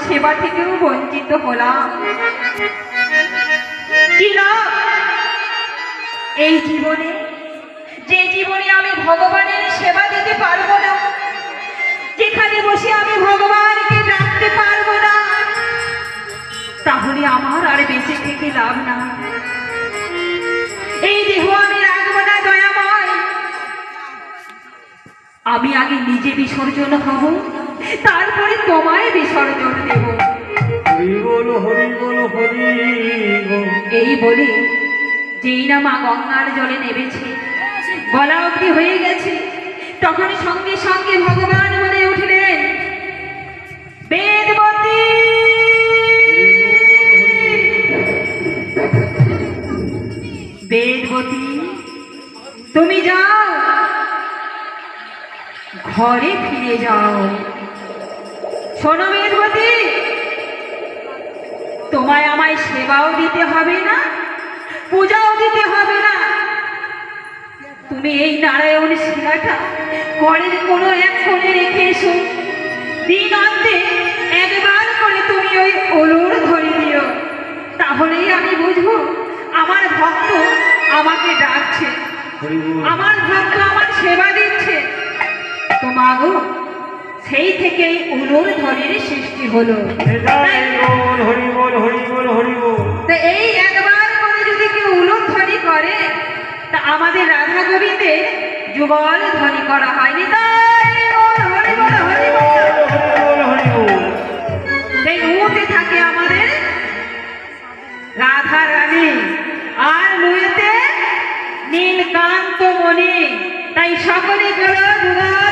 সেবা থেকেও বঞ্চিত হলাম। কি লাভ এই জীবনে, যে জীবনে আমি ভগবানের সেবা দিতে পারবো না, যেখানে বসে আমি ভগবানকে ডাকতে পারবো না, তাহলে আমার আর বেঁচে থেকে লাভ না। এই দেহ আমি রাখবো না দয়াময়, আমি আগে নিজে বিসর্জন হব, তারপরে তোমায় বিসর্জন দেব। এই বলে যেই না মা গঙ্গার জলে নেমেছে, গলা অবধি হয়ে গেছে, তখন সঙ্গে সঙ্গে ভগবান বলে উঠলেন, বেদবতী, বেদবতী তুমি যাও, ঘরে ফিরে যাও। শোনো বেদবতী, তোমায় আমায় সেবাও দিতে হবে না, পূজাও দিতে হবে না। তুমি এই নারায়ণ শিলাটা ঘরের কোনো এক কোণে রেখে এসো, দিন অন্তে একবার করে তুমি ওই ওলুর ধরে দিও, তাহলেই আমি বুঝবো আমার ভক্ত আমাকে ডাকছে, আমার ভক্ত আমার সেবা দিচ্ছে। তো মাগো, সেই থেকেই উলুর ধ্বনির সৃষ্টি হলো। তো এই একবার করে যদি কেউ উলুর ধ্বনি করে, তা আমাদের রাধা গোবিন্দের যুগল ধ্বনি করা হয়নি। তাই উতে থাকে আমাদের রাধা রানী, আর লুয়েতে নীলকান্ত মণি। তাই সকলে বলো যুগল